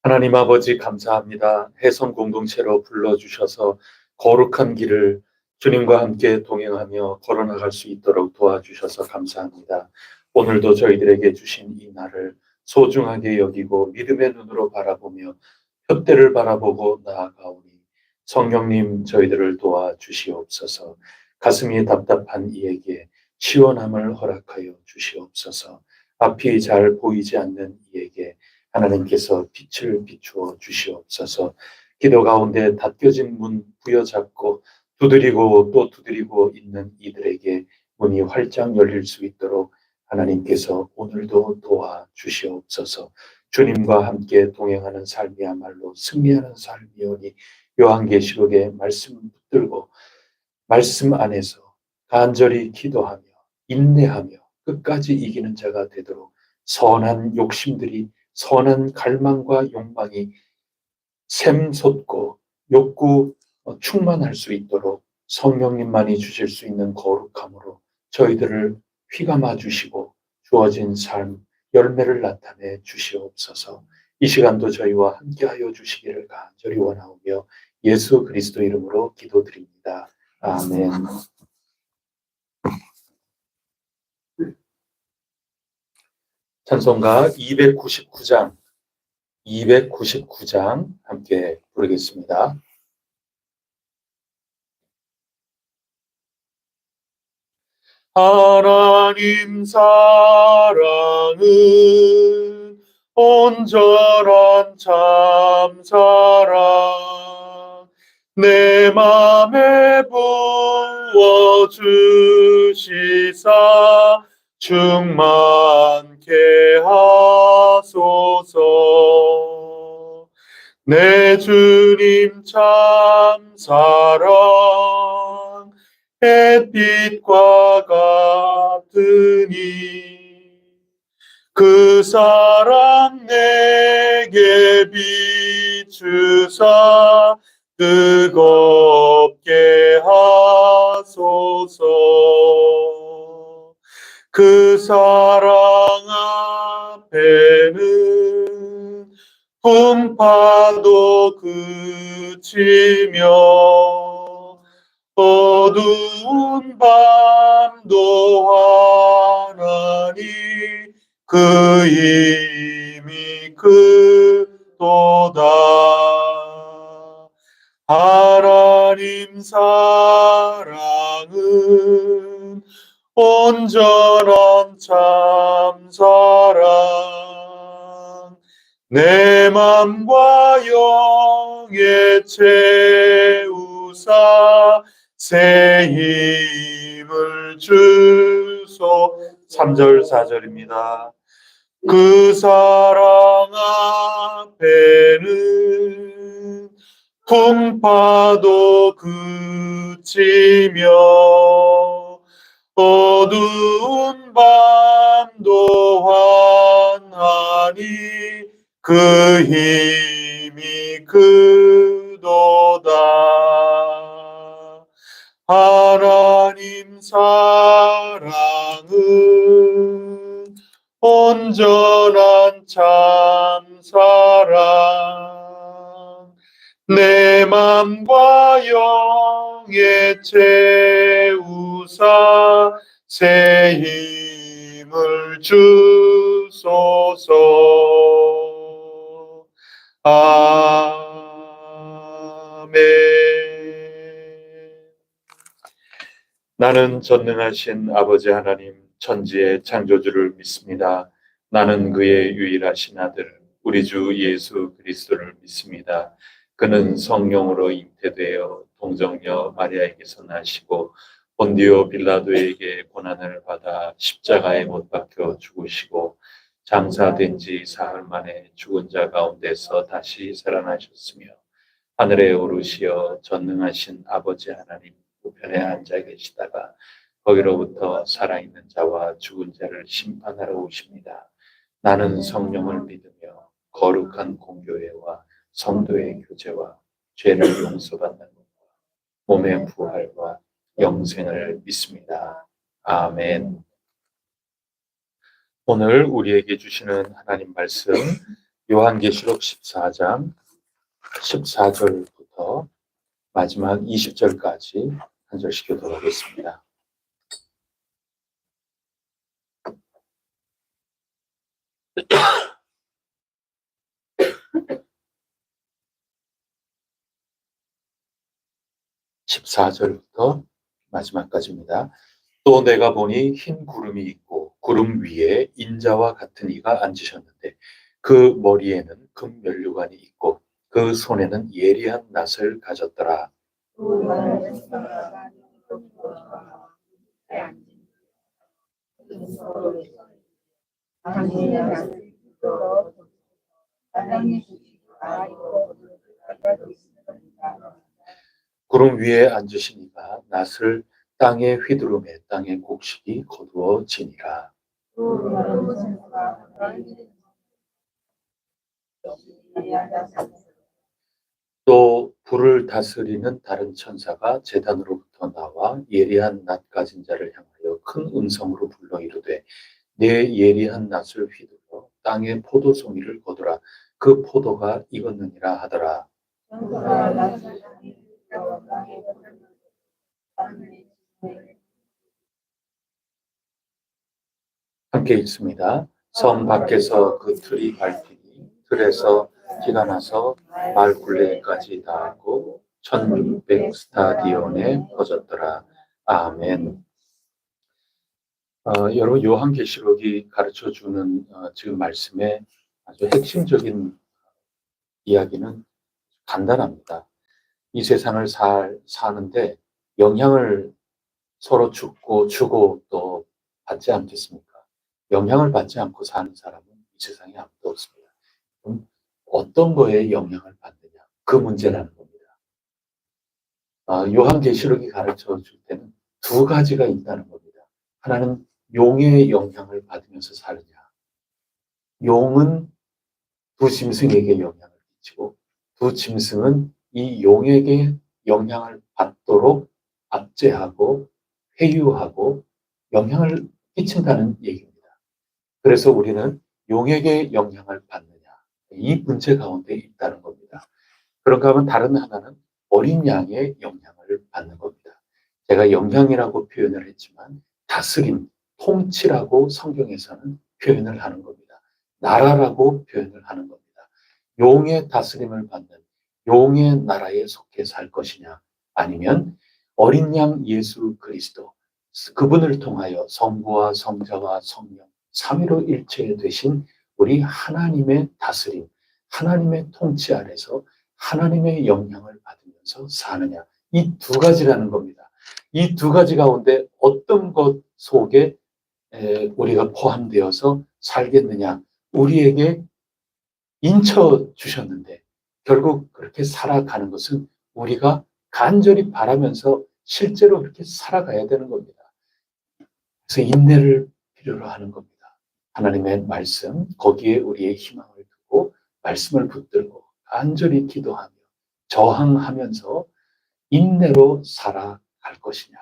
하나님 아버지 감사합니다. 해성 공동체로 불러주셔서 거룩한 길을 주님과 함께 동행하며 걸어나갈 수 있도록 도와주셔서 감사합니다. 오늘도 저희들에게 주신 이 날을 소중하게 여기고 믿음의 눈으로 바라보며 푯대를 바라보고 나아가오니 성령님 저희들을 도와주시옵소서. 가슴이 답답한 이에게 시원함을 허락하여 주시옵소서. 앞이 잘 보이지 않는 이에게 하나님께서 빛을 비추어 주시옵소서. 기도 가운데 닫혀진 문 부여잡고 두드리고 또 두드리고 있는 이들에게 문이 활짝 열릴 수 있도록 하나님께서 오늘도 도와주시옵소서. 주님과 함께 동행하는 삶이야말로 승리하는 삶이오니 요한계시록의 말씀 붙들고 말씀 안에서 간절히 기도하며 인내하며 끝까지 이기는 자가 되도록 선한 욕심들이 선한 갈망과 욕망이 샘솟고 욕구 충만할 수 있도록 성령님만이 주실 수 있는 거룩함으로 저희들을 휘감아 주시고 주어진 삶 열매를 나타내 주시옵소서. 이 시간도 저희와 함께하여 주시기를 간절히 원하오며 예수 그리스도 이름으로 기도드립니다. 아멘. 찬송가 299장 함께 부르겠습니다. 하나님 사랑은 온전한 참사랑 내 맘에 부어주시사 충만케 하소서. 내 주님 참사랑 햇빛과 같으니 그 사랑 내게 비추사 뜨겁게 하소서. 그 사랑 앞에는 풍파도 그치며 어두운 밤도 환하니 그 힘이 크도다. 하나님 사랑은 온전한 참사랑 내 맘과 영에 채우사 새 힘을 주소. 3절 4절입니다. 그 사랑 앞에는 풍파도 그치며 어두운 밤도 환하니 그 힘이 크도다. 하나님 사랑은 온전한 참사랑 내 맘과 영에 채우사 새 힘을 주소서. 아멘. 나는 전능하신 아버지 하나님 천지의 창조주를 믿습니다. 나는 그의 유일하신 아들 우리 주 예수 그리스도를 믿습니다. 그는 성령으로 잉태되어 동정녀 마리아에게서 나시고 본디오 빌라도에게 고난을 받아 십자가에 못 박혀 죽으시고 장사된 지 사흘 만에 죽은 자 가운데서 다시 살아나셨으며 하늘에 오르시어 전능하신 아버지 하나님 우편에 앉아 계시다가 거기로부터 살아있는 자와 죽은 자를 심판하러 오십니다. 나는 성령을 믿으며 거룩한 공교회와 성도의 교제와 죄를 용서받는 것과 몸의 부활과 영생을 믿습니다. 아멘. 오늘 우리에게 주시는 하나님 말씀 요한계시록 14장 14절부터 마지막 20절까지 한 절씩 교도록 하겠습니다. (14절부터) 마지막까지입니다. 또 내가 보니 흰 구름이 있고 구름 위에 인자와 같은 이가 앉으셨는데 그 머리에는 금 면류관이 있고 그 손에는 예리한 낫을 가졌더라. 구름 위에 앉으신 이가 낫을 땅에 휘두르매 땅의 곡식이 거두어지니라. 또 불을 다스리는 다른 천사가 제단으로부터 나와 예리한 낫 가진 자를 향하여 큰 음성으로 불러 이르되 내 예리한 낫을 휘둘러 땅의 포도송이를 거두라. 그 포도가 익었느니라 하더라. 함께 읽습니다. 성 밖에서 그 틀이 밟히니 틀에서 티가 나서 말 굴레까지 닿았고 1600 스타디온에 퍼졌더라. 아멘. 여러분 요한계시록이 가르쳐주는 지금 말씀의 아주 핵심적인 이야기는 간단합니다. 이 세상을 사는데 영향을 서로 주고 또 받지 않겠습니까? 영향을 받지 않고 사는 사람은 이 세상에 아무도 없습니다. 그럼 어떤 거에 영향을 받느냐? 그 문제라는 겁니다. 요한계시록이 가르쳐 줄 때는 두 가지가 있다는 겁니다. 하나는 용의 영향을 받으면서 사느냐. 용은 두 짐승에게 영향을 끼치고 두 짐승은 이 용에게 영향을 받도록 압제하고 회유하고 영향을 끼친다는 얘기입니다. 그래서 우리는 용에게 영향을 받느냐 이 문제 가운데 있다는 겁니다. 그런가 하면 다른 하나는 어린 양의 영향을 받는 겁니다. 제가 영향이라고 표현을 했지만 다스림, 통치라고 성경에서는 표현을 하는 겁니다. 나라라고 표현을 하는 겁니다. 용의 다스림을 받는 용의 나라에 속해 살 것이냐 아니면 어린 양 예수 그리스도 그분을 통하여 성부와 성자와 성령 삼위로 일체 되신 우리 하나님의 다스림, 하나님의 통치 아래서 하나님의 영향을 받으면서 사느냐 이 두 가지라는 겁니다. 이 두 가지 가운데 어떤 것 속에 우리가 포함되어서 살겠느냐 우리에게 인쳐 주셨는데 결국 그렇게 살아가는 것은 우리가 간절히 바라면서 실제로 그렇게 살아가야 되는 겁니다. 그래서 인내를 필요로 하는 겁니다. 하나님의 말씀, 거기에 우리의 희망을 두고 말씀을 붙들고 간절히 기도하며 저항하면서 인내로 살아갈 것이냐.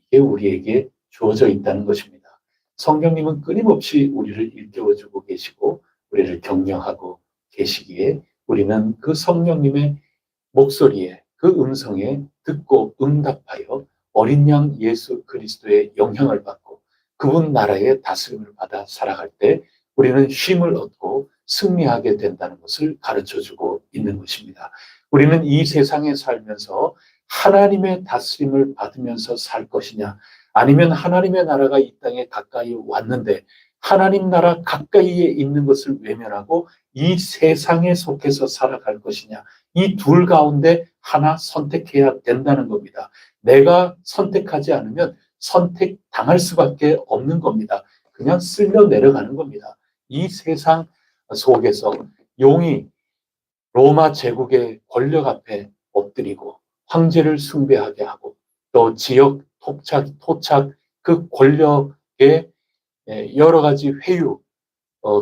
이게 우리에게 주어져 있다는 것입니다. 성령님은 끊임없이 우리를 일깨워주고 계시고 우리를 격려하고 계시기에 우리는 그 성령님의 목소리에 그 음성에 듣고 응답하여 어린 양 예수 그리스도의 영향을 받고 그분 나라의 다스림을 받아 살아갈 때 우리는 쉼을 얻고 승리하게 된다는 것을 가르쳐주고 있는 것입니다. 우리는 이 세상에 살면서 하나님의 다스림을 받으면서 살 것이냐 아니면 하나님의 나라가 이 땅에 가까이 왔는데 하나님 나라 가까이에 있는 것을 외면하고 이 세상에 속해서 살아갈 것이냐 이 둘 가운데 하나 선택해야 된다는 겁니다. 내가 선택하지 않으면 선택당할 수밖에 없는 겁니다. 그냥 쓸려 내려가는 겁니다. 이 세상 속에서 용이 로마 제국의 권력 앞에 엎드리고 황제를 숭배하게 하고 또 지역 토착 그 권력의 여러 가지 회유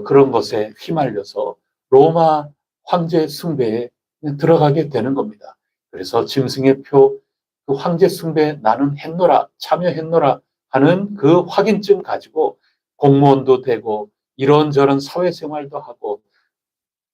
그런 것에 휘말려서 로마 황제 숭배에 들어가게 되는 겁니다. 그래서 짐승의 표, 그 황제 숭배 나는 했노라, 참여했노라 하는 그 확인증 가지고 공무원도 되고 이런저런 사회생활도 하고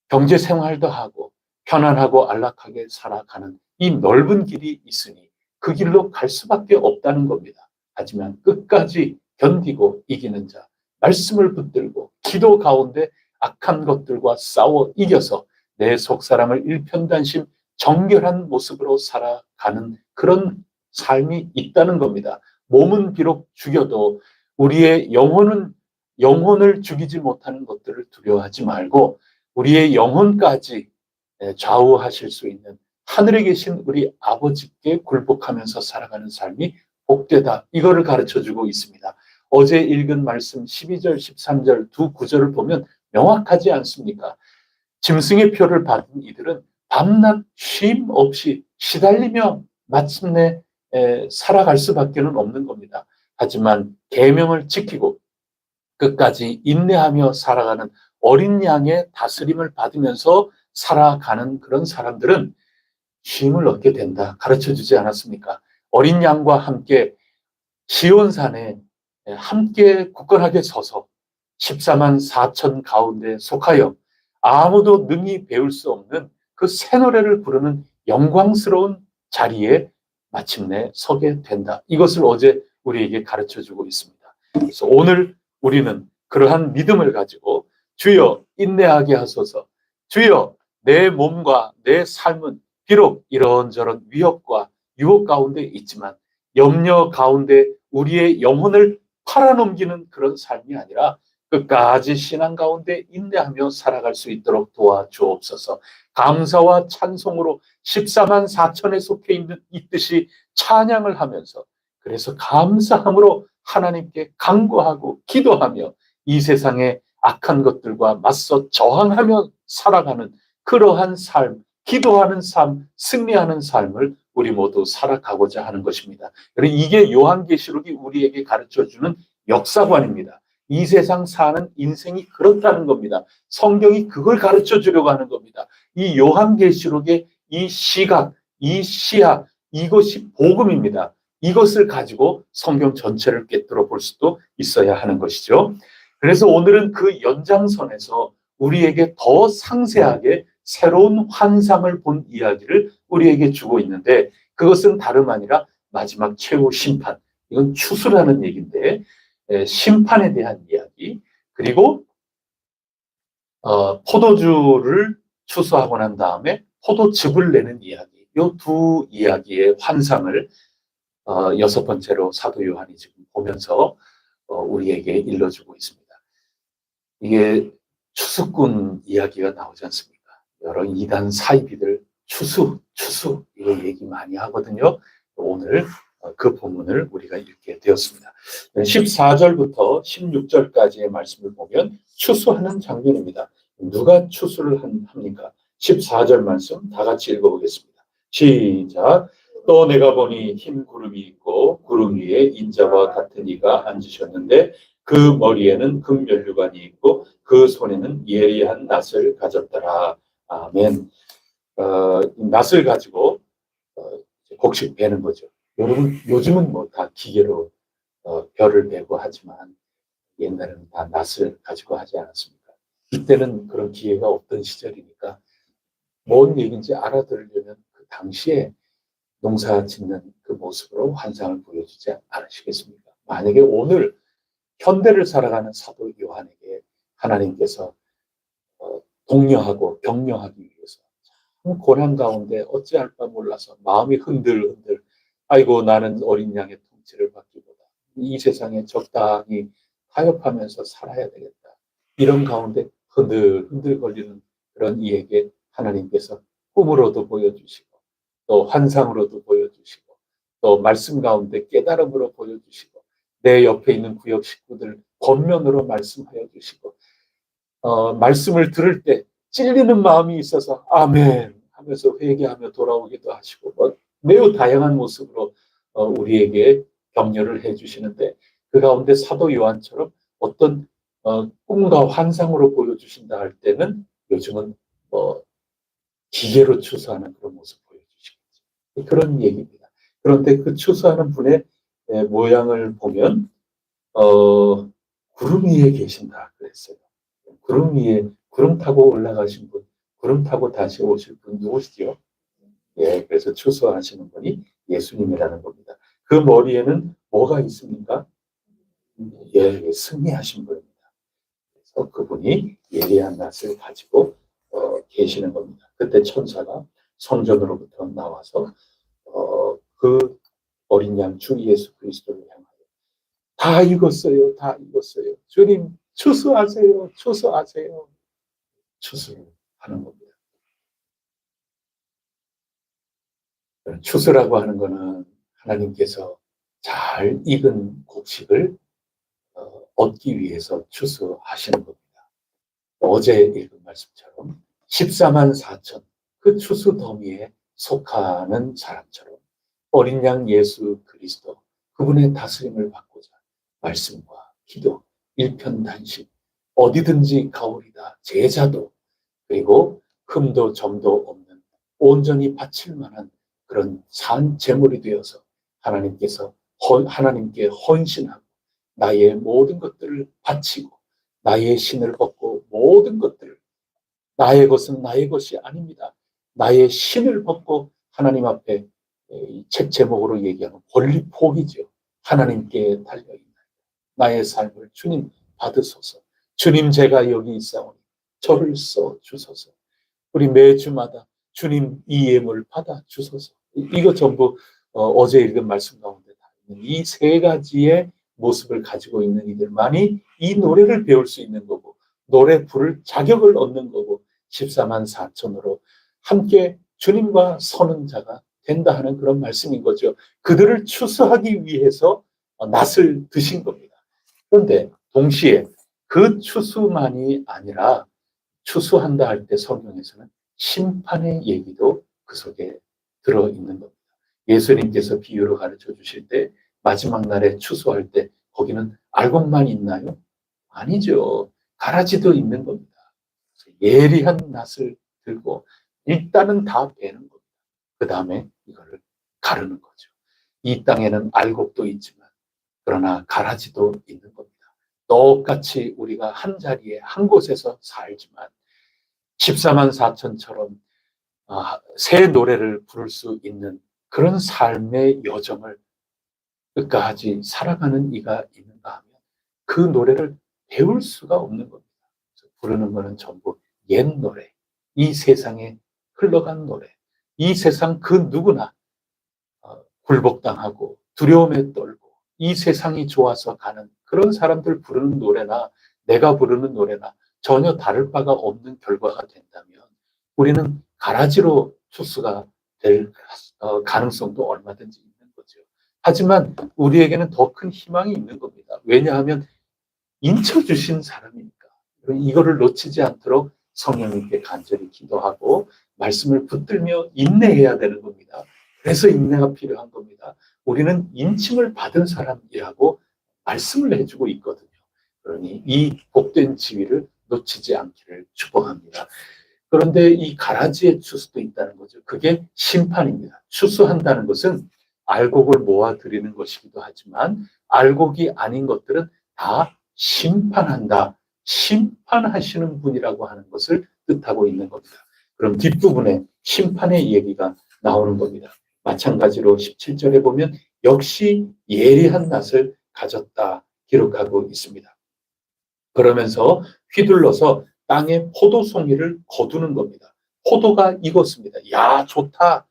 경제 생활도 하고 편안하고 안락하게 살아가는 이 넓은 길이 있으니 그 길로 갈 수밖에 없다는 겁니다. 하지만 끝까지 견디고 이기는 자, 말씀을 붙들고 기도 가운데 악한 것들과 싸워 이겨서 내 속사람을 일편단심 정결한 모습으로 살아가는 그런 삶이 있다는 겁니다. 몸은 비록 죽여도 우리의 영혼을 죽이지 못하는 것들을 두려워하지 말고 우리의 영혼까지 좌우하실 수 있는 하늘에 계신 우리 아버지께 굴복하면서 살아가는 삶이 복되다. 이거를 가르쳐주고 있습니다. 어제 읽은 말씀 12절, 13절 두 구절을 보면 명확하지 않습니까? 짐승의 표를 받은 이들은 밤낮 쉼 없이 시달리며 마침내 살아갈 수밖에 없는 겁니다. 하지만 계명을 지키고 끝까지 인내하며 살아가는 어린 양의 다스림을 받으면서 살아가는 그런 사람들은 쉼을 얻게 된다. 가르쳐주지 않았습니까? 어린 양과 함께 시온산에 함께 굳건하게 서서 14만 4천 가운데 속하여 아무도 능히 배울 수 없는 그 새 노래를 부르는 영광스러운 자리에 마침내 서게 된다. 이것을 어제 우리에게 가르쳐주고 있습니다. 그래서 오늘 우리는 그러한 믿음을 가지고 주여 인내하게 하소서, 주여 내 몸과 내 삶은 비록 이런저런 위협과 유혹 가운데 있지만 염려 가운데 우리의 영혼을 팔아넘기는 그런 삶이 아니라 끝까지 신앙 가운데 인내하며 살아갈 수 있도록 도와주옵소서. 감사와 찬송으로 14만 4천에 속해 있듯이 찬양을 하면서 그래서 감사함으로 하나님께 간구하고 기도하며 이 세상의 악한 것들과 맞서 저항하며 살아가는 그러한 삶, 기도하는 삶, 승리하는 삶을 우리 모두 살아가고자 하는 것입니다. 이게 요한계시록이 우리에게 가르쳐주는 역사관입니다. 이 세상 사는 인생이 그렇다는 겁니다. 성경이 그걸 가르쳐 주려고 하는 겁니다. 이 요한계시록의 이 시각, 이 시야, 이것이 복음입니다. 이것을 가지고 성경 전체를 꿰뚫어 볼 수도 있어야 하는 것이죠. 그래서 오늘은 그 연장선에서 우리에게 더 상세하게 새로운 환상을 본 이야기를 우리에게 주고 있는데 그것은 다름 아니라 마지막 최후 심판, 이건 추수라는 얘기인데 심판에 대한 이야기, 그리고 포도주를 추수하고 난 다음에 포도즙을 내는 이야기, 이 두 이야기의 환상을 6번째로 사도 요한이 지금 보면서 우리에게 일러주고 있습니다. 이게 추수꾼 이야기가 나오지 않습니까? 여러 이단 사이비들 추수 이거 얘기 많이 하거든요. 오늘 그 본문을 우리가 읽게 되었습니다. 14절부터 16절까지의 말씀을 보면 추수하는 장면입니다. 누가 추수를 합니까? 14절 말씀 다 같이 읽어보겠습니다. 시작. 또 내가 보니 흰 구름이 있고 구름 위에 인자와 같은 이가 앉으셨는데 그 머리에는 금면류관이 있고 그 손에는 예리한 낫을 가졌더라. 아멘. 낫을 가지고 곡식 베는 거죠. 여러분 요즘은 뭐 다 기계로 벼를 베고 하지만 옛날에는 다 낫을 가지고 하지 않았습니까? 이때는 그런 기회가 없던 시절이니까 뭔 얘기인지 알아들으려면 그 당시에 농사 짓는 그 모습으로 환상을 보여주지 않으시겠습니까? 만약에 오늘 현대를 살아가는 사도 요한에게 하나님께서 독려하고 격려하기 위해서 참 고난 가운데 어찌할 바 몰라서 마음이 흔들흔들, 아이고 나는 어린 양의 통치를 받기보다 이 세상에 적당히 타협하면서 살아야 되겠다. 이런 가운데 흔들흔들 걸리는 그런 이에게 하나님께서 꿈으로도 보여주시고 또 환상으로도 보여주시고 또 말씀 가운데 깨달음으로 보여주시고 내 옆에 있는 구역 식구들 권면으로 말씀하여 주시고 말씀을 들을 때 찔리는 마음이 있어서 아멘 하면서 회개하며 돌아오기도 하시고 매우 다양한 모습으로 우리에게 격려를 해주시는데 그 가운데 사도 요한처럼 어떤 꿈과 환상으로 보여주신다 할 때는 요즘은 기계로 추수하는 그런 모습 보여주시겠죠. 그런 얘기입니다. 그런데 그 추수하는 분의 모양을 보면 구름 위에 계신다 그랬어요. 구름 위에 구름 타고 올라가신 분, 구름 타고 다시 오실 분 누구시죠? 예, 그래서 추수하시는 분이 예수님이라는 겁니다. 그 머리에는 뭐가 있습니까? 예, 승리하신 분입니다. 그래서 그분이 예리한 낯을 가지고 계시는 겁니다. 그때 천사가 성전으로부터 나와서 그 어린 양 주 예수 그리스도를 향하여 다 익었어요, 다 익었어요. 주님 추수하세요, 추수하세요. 추수를 하는 겁니다. 추수라고 하는 것은 하나님께서 잘 익은 곡식을 얻기 위해서 추수하시는 겁니다. 어제 읽은 말씀처럼 14만 4천 그 추수 더미에 속하는 사람처럼 어린 양 예수 그리스도 그분의 다스림을 받고자 말씀과 기도, 일편단심, 어디든지 가오리다 제자도 그리고 흠도 점도 없는 온전히 바칠 만한 그런 산 제물이 되어서 하나님께 헌신하고 나의 모든 것들을 바치고 나의 신을 벗고 모든 것들을 나의 것은 나의 것이 아닙니다. 나의 신을 벗고 하나님 앞에 이 책 제목으로 얘기하는 권리 포기죠. 하나님께 달려있는 나의 삶을 주님 받으소서. 주님 제가 여기 있사오니 저를 써 주소서. 우리 매주마다 주님 이 예물 받아 주소서. 이거 전부 어제 읽은 말씀 가운데 다 있는 이 세 가지의 모습을 가지고 있는 이들만이 이 노래를 배울 수 있는 거고 노래 부를 자격을 얻는 거고 14만 4천으로 함께 주님과 서는 자가 된다 하는 그런 말씀인 거죠. 그들을 추수하기 위해서 낫을 드신 겁니다. 그런데 동시에 그 추수만이 아니라 추수한다 할 때 성경에서는 심판의 얘기도 그 속에 들어있는 겁니다. 예수님께서 비유로 가르쳐 주실 때 마지막 날에 추수할 때 거기는 알곡만 있나요? 아니죠. 가라지도 있는 겁니다. 예리한 낫을 들고 일단은 다 베는 겁니다. 그 다음에 이거를 가르는 거죠. 이 땅에는 알곡도 있지만 그러나 가라지도 있는 겁니다. 똑같이 우리가 한 자리에 한 곳에서 살지만 14만 4천처럼 새 노래를 부를 수 있는 그런 삶의 여정을 끝까지 살아가는 이가 있는가 하면 그 노래를 배울 수가 없는 겁니다. 부르는 것은 전부 옛 노래, 이 세상에 흘러간 노래, 이 세상 그 누구나 굴복당하고 두려움에 떨고 이 세상이 좋아서 가는 그런 사람들 부르는 노래나 내가 부르는 노래나 전혀 다를 바가 없는 결과가 된다면 우리는 가라지로 추수가 될 가능성도 얼마든지 있는 거죠. 하지만 우리에게는 더 큰 희망이 있는 겁니다. 왜냐하면 인쳐주신 사람이니까. 이거를 놓치지 않도록 성령님께 간절히 기도하고 말씀을 붙들며 인내해야 되는 겁니다. 그래서 인내가 필요한 겁니다. 우리는 인침을 받은 사람이라고 말씀을 해주고 있거든요. 그러니 이 복된 지위를 놓치지 않기를 축복합니다. 그런데 이 가라지의 추수도 있다는 거죠. 그게 심판입니다. 추수한다는 것은 알곡을 모아드리는 것이기도 하지만 알곡이 아닌 것들은 다 심판한다. 심판하시는 분이라고 하는 것을 뜻하고 있는 겁니다. 그럼 뒷부분에 심판의 얘기가 나오는 겁니다. 마찬가지로 17절에 보면 역시 예리한 낯을 가졌다 기록하고 있습니다. 그러면서 휘둘러서 땅에 포도송이를 거두는 겁니다. 포도가 익었습니다. 야, 좋다.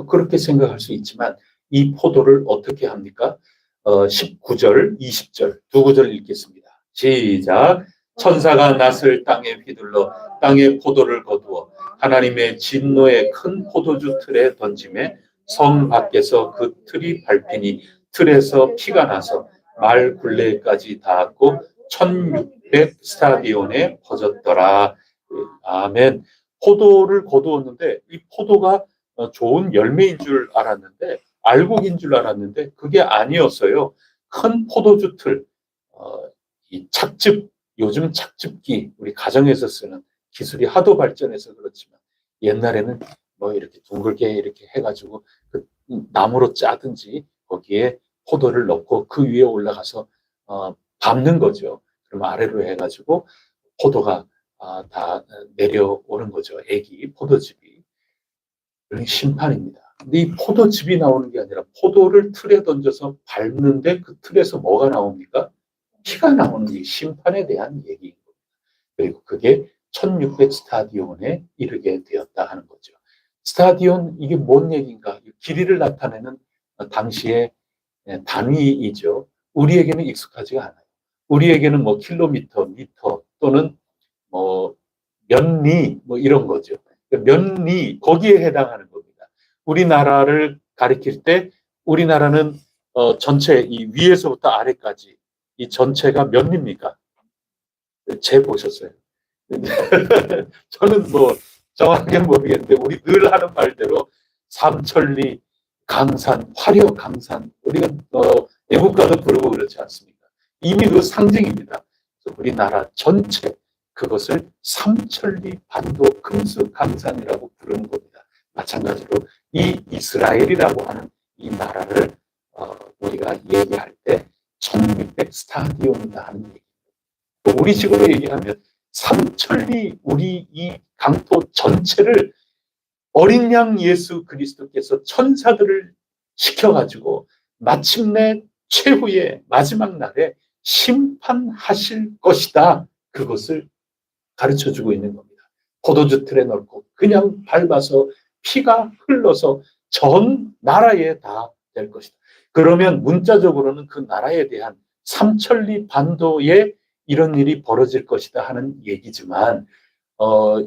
그렇게 생각할 수 있지만 이 포도를 어떻게 합니까? 19절, 20절 두 구절 읽겠습니다. 시작. 천사가 낫을 땅에 휘둘러 땅에 포도를 거두어 하나님의 진노의 큰 포도주 틀에 던짐에 성 밖에서 그 틀이 밟히니 틀에서 피가 나서 말 굴레까지 닿았고 1600 스타디온에 퍼졌더라. 아멘. 포도를 거두었는데 이 포도가 좋은 열매인 줄 알았는데 알곡인 줄 알았는데 그게 아니었어요. 큰 포도주 틀, 이 착즙, 요즘 착즙기 우리 가정에서 쓰는 기술이 하도 발전해서 그렇지만 옛날에는 뭐 이렇게 둥글게 이렇게 해가지고 그 나무로 짜든지 거기에 포도를 넣고 그 위에 올라가서 밟는 거죠. 그럼 아래로 해가지고 포도가 다 내려오는 거죠. 애기 포도즙이. 그런 심판입니다. 근데 이 포도즙이 나오는 게 아니라 포도를 틀에 던져서 밟는데 그 틀에서 뭐가 나옵니까? 피가 나오는 이 심판에 대한 얘기인 겁니다. 그리고 그게 1600 스타디온에 이르게 되었다 하는 거죠. 스타디온 이게 뭔 얘기인가? 길이를 나타내는 당시의 단위이죠. 우리에게는 익숙하지가 않아요. 우리에게는 뭐 킬로미터, 미터 또는 뭐 면리 뭐 이런 거죠. 면리 거기에 해당하는 겁니다. 우리나라를 가리킬 때 우리나라는 전체 이 위에서부터 아래까지 이 전체가 몇 리입니까? 재 보셨어요? 저는 뭐 정확하게 모르겠는데 우리 늘 하는 말대로 삼천리, 강산, 화려 강산 우리가 애국가도 부르고 그렇지 않습니까? 이미 그 상징입니다. 우리나라 전체 그것을 삼천리 반도 금수 강산이라고 부르는 겁니다. 마찬가지로 이 이스라엘이라고 하는 이 나라를 우리가 얘기할 때 1600 스타디온이다 하는 얘기. 우리식으로 얘기하면 삼천리 우리 이 강토 전체를 어린 양 예수 그리스도께서 천사들을 시켜가지고 마침내 최후의 마지막 날에 심판하실 것이다. 그것을 가르쳐주고 있는 겁니다. 포도주 틀에 넣고 그냥 밟아서 피가 흘러서 전 나라에 다 될 것이다. 그러면 문자적으로는 그 나라에 대한 삼천리 반도에 이런 일이 벌어질 것이다 하는 얘기지만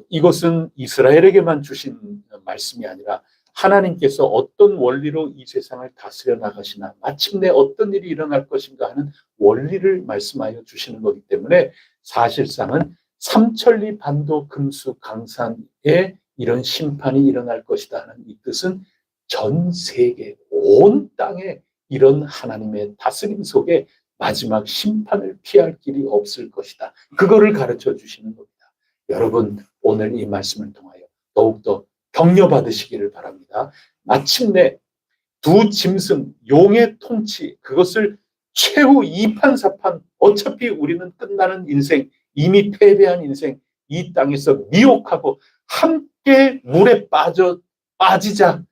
이것은 이스라엘에게만 주신 말씀이 아니라 하나님께서 어떤 원리로 이 세상을 다스려 나가시나 마침내 어떤 일이 일어날 것인가 하는 원리를 말씀하여 주시는 거기 때문에 사실상은 삼천리 반도 금수 강산에 이런 심판이 일어날 것이다 하는 이 뜻은 전 세계 온 땅에 이런 하나님의 다스림 속에 마지막 심판을 피할 길이 없을 것이다. 그거를 가르쳐 주시는 겁니다. 여러분 오늘 이 말씀을 통하여 더욱더 격려받으시기를 바랍니다. 마침내 두 짐승 용의 통치 그것을 최후 2판 4판 어차피 우리는 끝나는 인생 이미 패배한 인생 이 땅에서 미혹하고 함께 물에 빠지자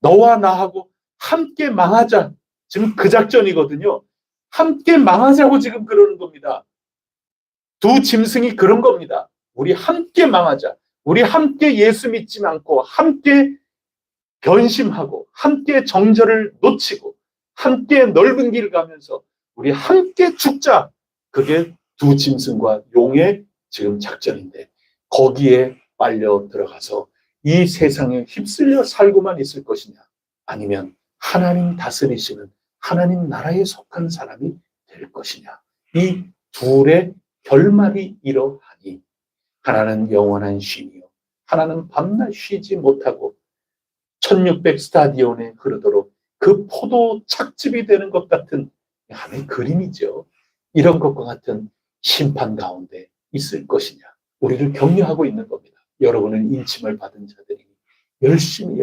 너와 나하고 함께 망하자 지금 그 작전이거든요. 함께 망하자고 지금 그러는 겁니다. 두 짐승이 그런 겁니다. 우리 함께 망하자. 우리 함께 예수 믿지 않고 함께 변심하고 함께 정절을 놓치고 함께 넓은 길을 가면서 우리 함께 죽자. 그게 두 짐승과 용의 지금 작전인데 거기에 빨려 들어가서 이 세상에 휩쓸려 살고만 있을 것이냐 아니면 하나님 다스리시는 하나님 나라에 속한 사람이 될 것이냐 이 둘의 결말이 이러하니 하나는 영원한 쉼이요 하나는 밤낮 쉬지 못하고 1600 스타디온에 흐르도록 그 포도 착즙이 되는 것 같은 하나의 그림이죠. 이런 것과 같은 심판 가운데 있을 것이냐 우리를 격려하고 있는 겁니다. 여러분은 인침을 받은 자들이 열심히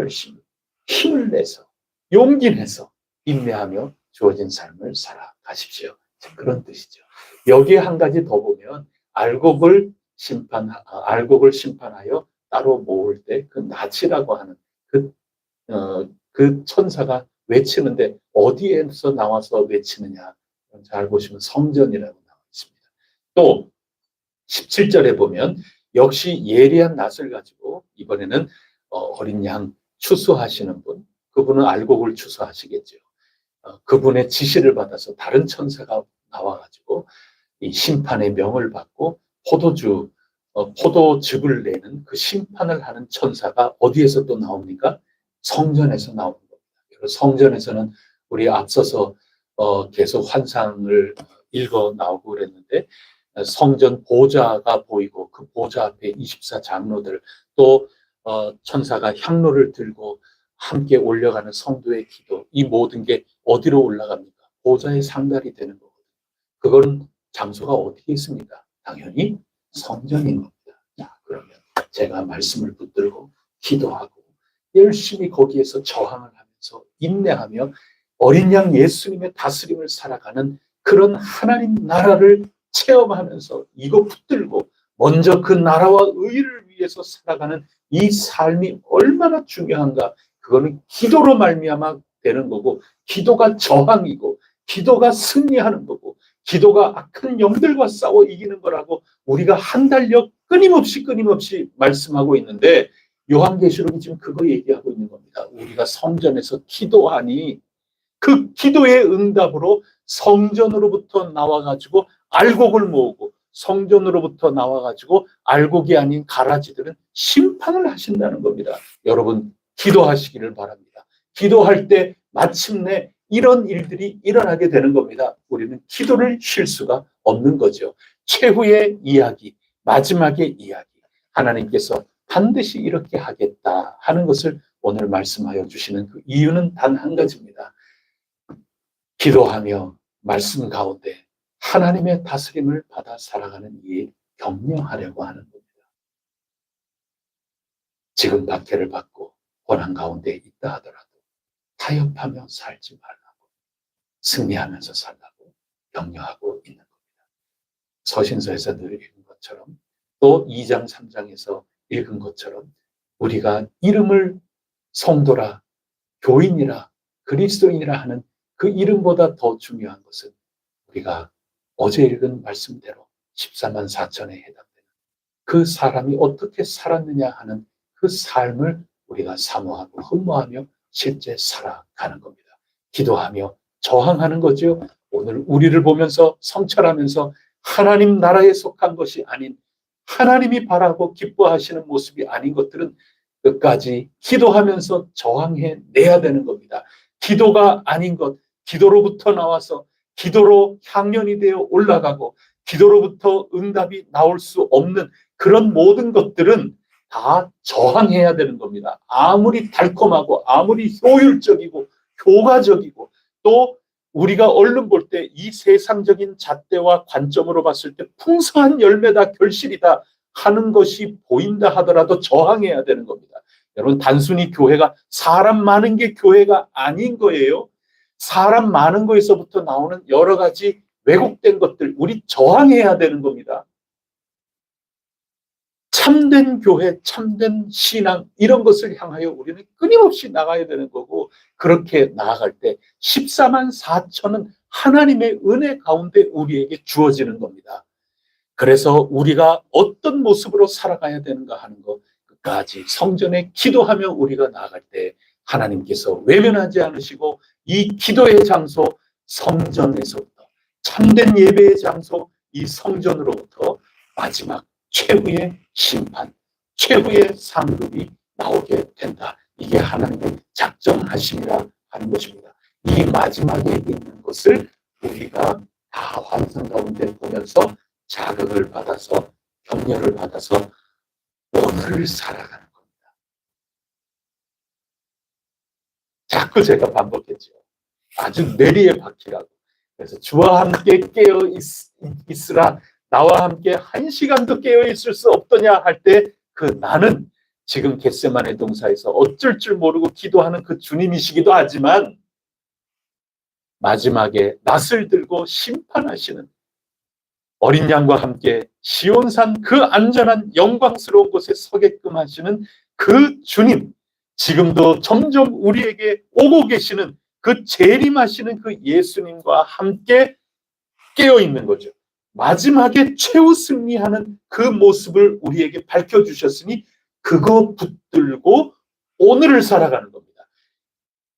힘을 내서 용기 내서 인내하며 주어진 삶을 살아가십시오. 그런 뜻이죠. 여기에 한 가지 더 보면 알곡을 심판하여 따로 모을 때 그 낫이라고 하는 그 천사가 외치는데 어디에서 나와서 외치느냐 잘 보시면 성전이라고 나와 있습니다. 또 17절에 보면 역시 예리한 낫을 가지고 이번에는 어린 양 추수하시는 분 그분은 알곡을 추수하시겠죠. 그분의 지시를 받아서 다른 천사가 나와가지고 이 심판의 명을 받고 포도즙을 내는 그 심판을 하는 천사가 어디에서 또 나옵니까? 성전에서 나오는 겁니다. 성전에서는 우리 앞서서 계속 환상을 읽어 나오고 그랬는데 성전 보좌가 보이고 그 보좌 앞에 24 장로들 또 천사가 향로를 들고 함께 올려가는 성도의 기도 이 모든 게 어디로 올라갑니까? 보좌의 상달이 되는 거거든요. 그건 장소가 어디에 있습니까? 당연히 성전인 겁니다. 자, 그러면 제가 말씀을 붙들고 기도하고 열심히 거기에서 저항을 하면서 인내하며 어린 양 예수님의 다스림을 살아가는 그런 하나님 나라를 체험하면서 이거 붙들고 먼저 그 나라와 의를 위해서 살아가는 이 삶이 얼마나 중요한가. 그거는 기도로 말미암아 되는 거고, 기도가 저항이고, 기도가 승리하는 거고, 기도가 악한 영들과 싸워 이기는 거라고 우리가 한 달여 끊임없이 말씀하고 있는데, 요한계시록이 지금 그거 얘기하고 있는 겁니다. 우리가 성전에서 기도하니 그 기도의 응답으로 성전으로부터 나와가지고 알곡을 모으고, 성전으로부터 나와가지고 알곡이 아닌 가라지들은 심판을 하신다는 겁니다. 여러분, 기도하시기를 바랍니다. 기도할 때 마침내 이런 일들이 일어나게 되는 겁니다. 우리는 기도를 쉴 수가 없는 거죠. 최후의 이야기, 마지막의 이야기, 하나님께서 반드시 이렇게 하겠다 하는 것을 오늘 말씀하여 주시는 그 이유는 단 한 가지입니다. 기도하며 말씀 가운데 하나님의 다스림을 받아 살아가는 이 격려하려고 하는 겁니다. 지금 박해를 받고 고난 가운데 있다 하더라도 타협하며 살지 말라고, 승리하면서 살라고 격려하고 있는 겁니다. 서신서에서 늘 읽은 것처럼, 또 2장 3장에서 읽은 것처럼, 우리가 이름을 성도라, 교인이라, 그리스도인이라 하는 그 이름보다 더 중요한 것은 우리가 어제 읽은 말씀대로 14만 4천에 해당되는 그 사람이 어떻게 살았느냐 하는 그 삶을 우리가 사모하고 흠모하며 실제 살아가는 겁니다. 기도하며 저항하는 거죠. 오늘 우리를 보면서 성찰하면서 하나님 나라에 속한 것이 아닌, 하나님이 바라고 기뻐하시는 모습이 아닌 것들은 끝까지 기도하면서 저항해 내야 되는 겁니다. 기도가 아닌 것, 기도로부터 나와서 기도로 향연이 되어 올라가고 기도로부터 응답이 나올 수 없는 그런 모든 것들은 다 저항해야 되는 겁니다. 아무리 달콤하고 아무리 효율적이고 효과적이고, 또 우리가 얼른 볼 때 이 세상적인 잣대와 관점으로 봤을 때 풍성한 열매다, 결실이다 하는 것이 보인다 하더라도 저항해야 되는 겁니다. 여러분, 단순히 교회가 사람 많은 게 교회가 아닌 거예요. 사람 많은 거에서부터 나오는 여러 가지 왜곡된 것들, 우리 저항해야 되는 겁니다. 참된 교회, 참된 신앙, 이런 것을 향하여 우리는 끊임없이 나가야 되는 거고, 그렇게 나아갈 때 14만 4천은 하나님의 은혜 가운데 우리에게 주어지는 겁니다. 그래서 우리가 어떤 모습으로 살아가야 되는가 하는 것, 끝까지 성전에 기도하며 우리가 나아갈 때 하나님께서 외면하지 않으시고, 이 기도의 장소 성전에서부터, 참된 예배의 장소 이 성전으로부터 마지막 최후의 심판, 최후의 상급이 나오게 된다. 이게 하나님의 작정하심이라 하는 것입니다. 이 마지막에 있는 것을 우리가 다 환상 가운데 보면서 자극을 받아서, 격려를 받아서 오늘을 살아가는 겁니다. 자꾸 제가 반복했죠. 아주 내리에 박히라고. 그래서 주와 함께 깨어 있으라, 나와 함께 1시간도 깨어 있을 수 없더냐 할 때, 그 나는 지금 겟세마네 동사에서 어쩔 줄 모르고 기도하는 그 주님이시기도 하지만, 마지막에 낫을 들고 심판하시는 어린 양과 함께 시온산 그 안전한 영광스러운 곳에 서게끔 하시는 그 주님, 지금도 점점 우리에게 오고 계시는 그 재림하시는 그 예수님과 함께 깨어 있는 거죠. 마지막에 최후 승리하는 그 모습을 우리에게 밝혀주셨으니 그거 붙들고 오늘을 살아가는 겁니다.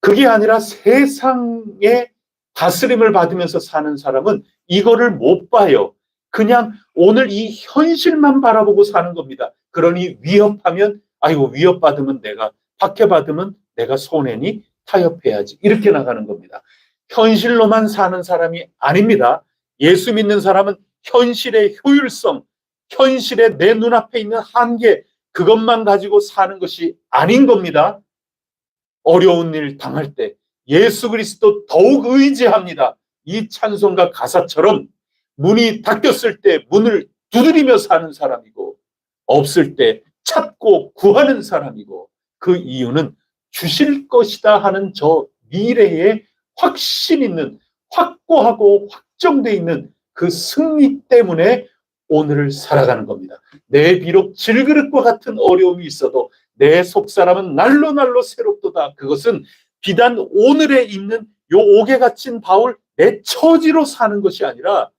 그게 아니라 세상의 다스림을 받으면서 사는 사람은 이거를 못 봐요. 그냥 오늘 이 현실만 바라보고 사는 겁니다. 그러니 위협하면, 아이고 위협받으면 내가, 박해받으면 내가 손해니 타협해야지, 이렇게 나가는 겁니다. 현실로만 사는 사람이 아닙니다. 예수 믿는 사람은 현실의 효율성, 현실의 내 눈앞에 있는 한계, 그것만 가지고 사는 것이 아닌 겁니다. 어려운 일 당할 때 예수 그리스도 더욱 의지합니다. 이 찬송가 가사처럼 문이 닫혔을 때 문을 두드리며 사는 사람이고, 없을 때 찾고 구하는 사람이고, 그 이유는 주실 것이다 하는 저 미래에 확신 있는, 확고하고 확정되어 있는 그 승리 때문에 오늘을 살아가는 겁니다. 내 비록 질그릇과 같은 어려움이 있어도 내 속사람은 날로 날로 새롭도다. 그것은 비단 오늘에 있는 요 옥에 갇힌 바울 내 처지로 사는 것이 아니라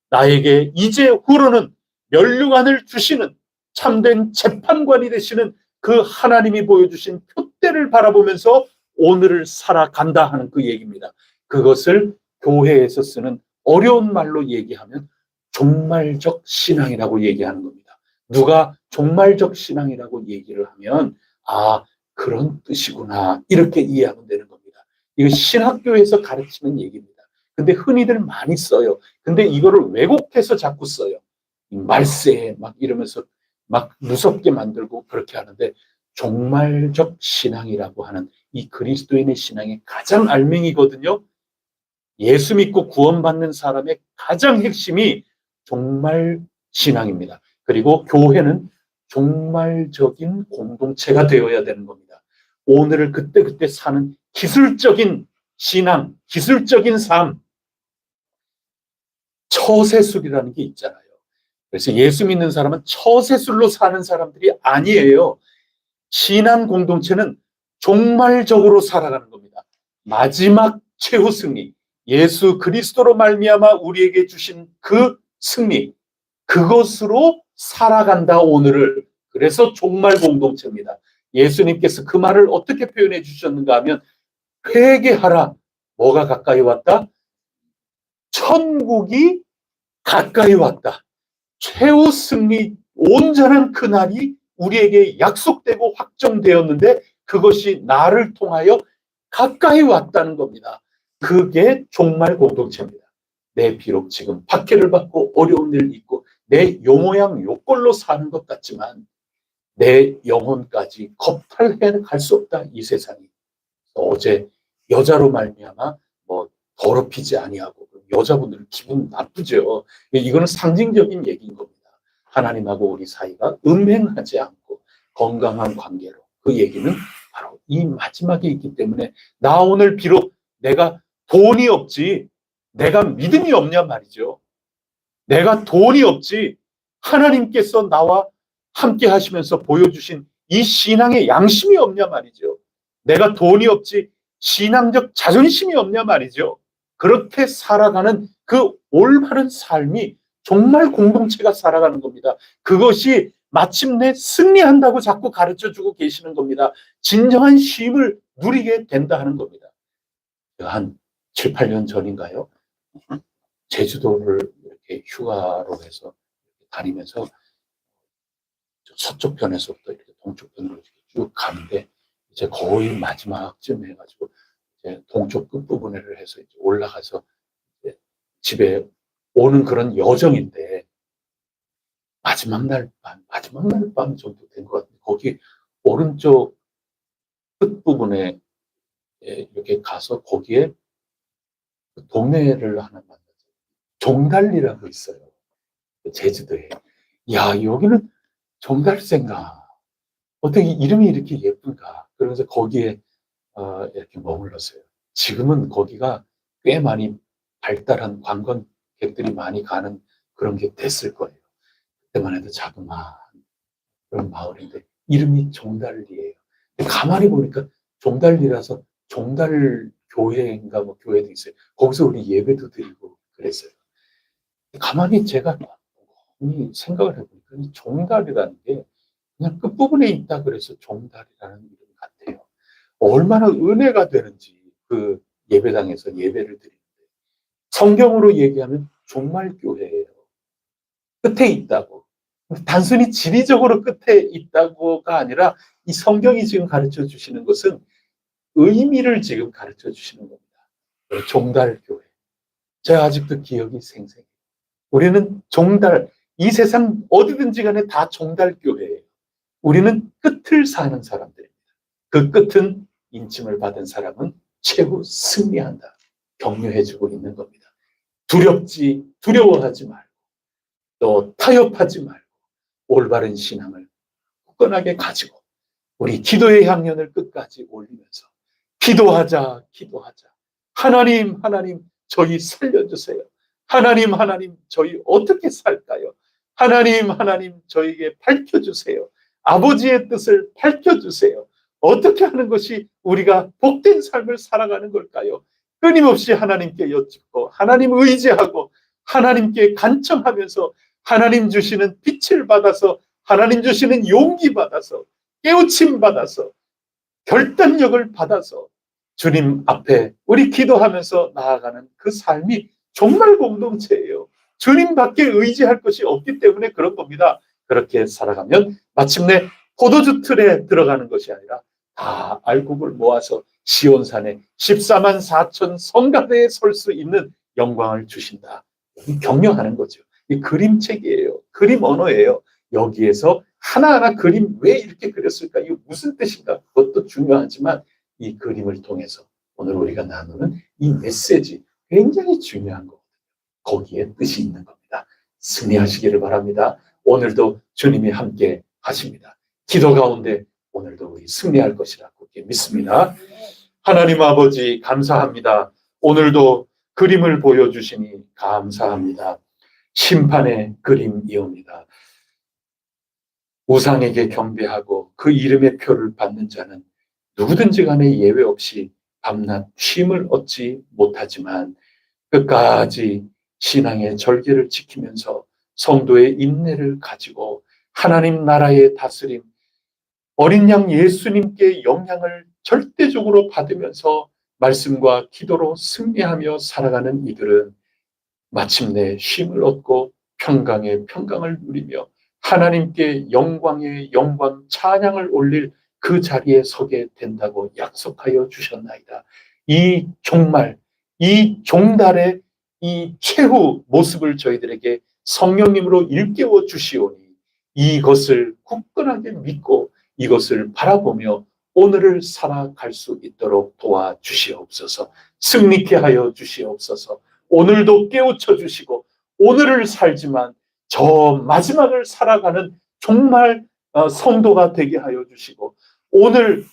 나에게 이제 후로는 면류관을 주시는 참된 재판관이 되시는 그 하나님이 보여주신 표대를 바라보면서 오늘을 살아간다 하는 그 얘기입니다. 그것을 교회에서 쓰는 어려운 말로 얘기하면 종말적 신앙이라고 얘기하는 겁니다. 누가 종말적 신앙이라고 얘기를 하면 아, 그런 뜻이구나 이렇게 이해하면 되는 겁니다. 이거 신학교에서 가르치는 얘기입니다. 근데 흔히들 많이 써요. 근데 이거를 왜곡해서 자꾸 써요. 말세 막 이러면서 막 무섭게 만들고 그렇게 하는데 종말적 신앙이라고 하는 이 그리스도인의 신앙의 가장 알맹이거든요. 예수 믿고 구원받는 사람의 가장 핵심이 종말 신앙입니다. 그리고 교회는 종말적인 공동체가 되어야 되는 겁니다. 오늘을 그때그때 사는 기술적인 신앙, 기술적인 삶, 처세술이라는 게 있잖아요. 그래서 예수 믿는 사람은 처세술로 사는 사람들이 아니에요. 신앙 공동체는 종말적으로 살아가는 겁니다. 마지막 최후 승리, 예수 그리스도로 말미암아 우리에게 주신 그 승리, 그것으로 살아간다 오늘을. 그래서 종말 공동체입니다. 예수님께서 그 말을 어떻게 표현해 주셨는가 하면 회개하라. 뭐가 가까이 왔다? 천국이 가까이 왔다. 최후 승리 온전한 그날이 우리에게 약속되고 확정되었는데 그것이 나를 통하여 가까이 왔다는 겁니다. 그게 종말 공동체입니다. 내 비록 지금 박해를 받고 어려운 일 있고 내 요 모양 요 꼴로 사는 것 같지만 내 영혼까지 겁탈해 갈 수 없다 이 세상이. 어제 여자로 말미암아 뭐 더럽히지 아니하고 여자분들은 기분 나쁘죠. 이거는 상징적인 얘기인 겁니다. 하나님하고 우리 사이가 음행하지 않고 건강한 관계로. 그 얘기는 바로 이 마지막에 있기 때문에 나 오늘 비록 내가 돈이 없지 내가 믿음이 없냐 말이죠. 내가 돈이 없지 하나님께서 나와 함께 하시면서 보여주신 이 신앙의 양심이 없냐 말이죠. 내가 돈이 없지 신앙적 자존심이 없냐 말이죠. 그렇게 살아가는 그 올바른 삶이 정말 공동체가 살아가는 겁니다. 그것이 마침내 승리한다고 자꾸 가르쳐주고 계시는 겁니다. 진정한 쉼을 누리게 된다 하는 겁니다. 한 7, 8년 전인가요? 제주도를 이렇게 휴가로 해서 다니면서 서쪽 편에서부터 이렇게 동쪽 편으로 이렇게 쭉 가는데 이제 거의 마지막쯤 해가지고 이제 동쪽 끝부분을 해서 이제 올라가서 이제 집에 오는 그런 여정인데 마지막 날 밤 정도 된 것 같은데 거기 오른쪽 끝부분에 이렇게 가서 거기에 동네를 하나 만났어요. 종달리라고 있어요. 제주도에. 야, 여기는 종달새인가? 어떻게 이름이 이렇게 예쁜가? 그러면서 거기에 이렇게 머물렀어요. 지금은 거기가 꽤 많이 발달한 관광객들이 많이 가는 그런 게 됐을 거예요. 그때만 해도 자그마한 그런 마을인데 이름이 종달리예요. 가만히 보니까 종달리라서 종달 교회인가 뭐 교회도 있어요. 거기서 우리 예배도 드리고 그랬어요. 가만히 제가 생각을 해보니까 이 종달이라는 게 그냥 끝부분에 있다 그래서 종달이라는 이름 같아요. 얼마나 은혜가 되는지 그 예배당에서 예배를 드리는데 성경으로 얘기하면 종말교회예요. 끝에 있다고. 단순히 지리적으로 끝에 있다고가 아니라 이 성경이 지금 가르쳐 주시는 것은 의미를 지금 가르쳐 주시는 겁니다. 종달교회. 제가 아직도 기억이 생생해요. 우리는 종달, 이 세상 어디든지 간에 다 종달교회예요. 우리는 끝을 사는 사람들입니다. 그 끝은 인침을 받은 사람은 최후 승리한다. 격려해주고 있는 겁니다. 두려워하지 말고, 또 타협하지 말고, 올바른 신앙을 굳건하게 가지고, 우리 기도의 향연을 끝까지 올리면서, 기도하자. 하나님, 저희 살려주세요. 하나님, 저희 어떻게 살까요? 하나님, 저에게 밝혀주세요. 아버지의 뜻을 밝혀주세요. 어떻게 하는 것이 우리가 복된 삶을 살아가는 걸까요? 끊임없이 하나님께 여쭙고 하나님 의지하고 하나님께 간청하면서 하나님 주시는 빛을 받아서 하나님 주시는 용기 받아서 깨우침 받아서 결단력을 받아서 주님 앞에 우리 기도하면서 나아가는 그 삶이 정말 공동체예요. 주님밖에 의지할 것이 없기 때문에 그런 겁니다. 그렇게 살아가면 마침내 포도주 틀에 들어가는 것이 아니라 다 알곡을 모아서 시온산에 14만 4천 성가대에 설 수 있는 영광을 주신다. 격려하는 거죠. 이 그림책이에요. 그림 언어예요. 여기에서 하나하나 그림 왜 이렇게 그렸을까? 이거 무슨 뜻인가? 그것도 중요하지만 이 그림을 통해서 오늘 우리가 나누는 이 메시지 굉장히 중요한 거거든요. 거기에 뜻이 있는 겁니다. 승리하시기를 바랍니다. 오늘도 주님이 함께 하십니다. 기도 가운데 오늘도 우리 승리할 것이라고 믿습니다. 하나님 아버지 감사합니다. 오늘도 그림을 보여주시니 감사합니다. 심판의 그림이옵니다. 우상에게 경배하고 그 이름의 표를 받는 자는 누구든지 간에 예외 없이 밤낮 쉼을 얻지 못하지만 끝까지 신앙의 절개를 지키면서 성도의 인내를 가지고 하나님 나라의 다스림, 어린 양 예수님께 영향을 절대적으로 받으면서 말씀과 기도로 승리하며 살아가는 이들은 마침내 쉼을 얻고 평강의 평강을 누리며 하나님께 영광의 영광 찬양을 올릴 그 자리에 서게 된다고 약속하여 주셨나이다. 이 종말, 이 종달의 이 최후 모습을 저희들에게 성령님으로 일깨워 주시오니 이것을 굳건하게 믿고 이것을 바라보며 오늘을 살아갈 수 있도록 도와주시옵소서. 승리케 하여 주시옵소서. 오늘도 깨우쳐 주시고 오늘을 살지만 저 마지막을 살아가는 정말 성도가 되게 하여 주시고 오늘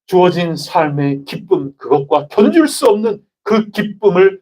주어진 삶의 기쁨 그것과 견줄 수 없는 그 기쁨을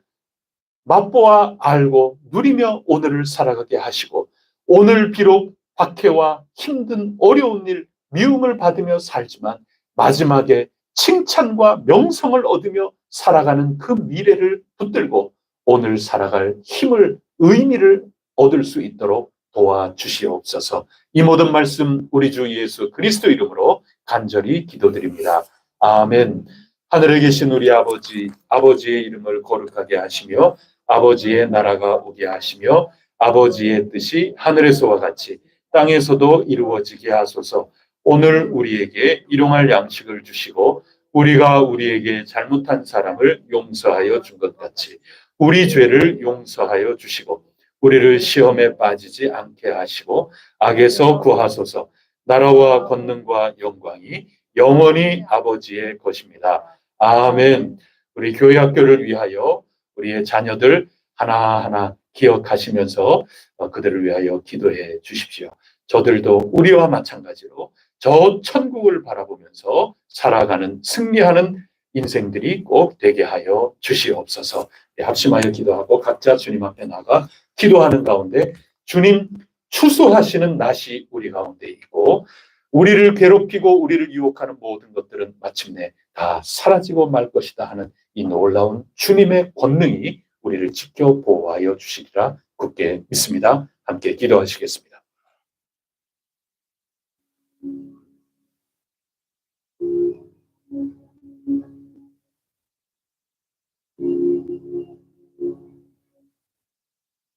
맛보아 알고 누리며 오늘을 살아가게 하시고 오늘 비록 박해와 힘든 어려운 일 미움을 받으며 살지만 마지막에 칭찬과 명성을 얻으며 살아가는 그 미래를 붙들고 오늘 살아갈 힘을 의미를 얻을 수 있도록 도와주시옵소서. 이 모든 말씀 우리 주 예수 그리스도 이름으로 간절히 기도드립니다. 아멘. 하늘에 계신 우리 아버지, 아버지의 이름을 거룩하게 하시며 아버지의 나라가 오게 하시며 아버지의 뜻이 하늘에서와 같이 땅에서도 이루어지게 하소서. 오늘 우리에게 일용할 양식을 주시고 우리가 우리에게 잘못한 사람을 용서하여 준 것 같이 우리 죄를 용서하여 주시고 우리를 시험에 빠지지 않게 하시고 악에서 구하소서. 나라와 권능과 영광이 영원히 아버지의 것입니다. 아멘. 우리 교회 학교를 위하여 우리의 자녀들 하나하나 기억하시면서 그들을 위하여 기도해 주십시오. 저들도 우리와 마찬가지로 저 천국을 바라보면서 살아가는 승리하는 인생들이 꼭 되게 하여 주시옵소서. 합심하여 기도하고 각자 주님 앞에 나가 기도하는 가운데 주님 추수하시는 낫이 우리 가운데 있고 우리를 괴롭히고 우리를 유혹하는 모든 것들은 마침내 다 사라지고 말 것이다 하는 이 놀라운 주님의 권능이 우리를 지켜 보호하여 주시리라 굳게 믿습니다. 함께 기도하시겠습니다.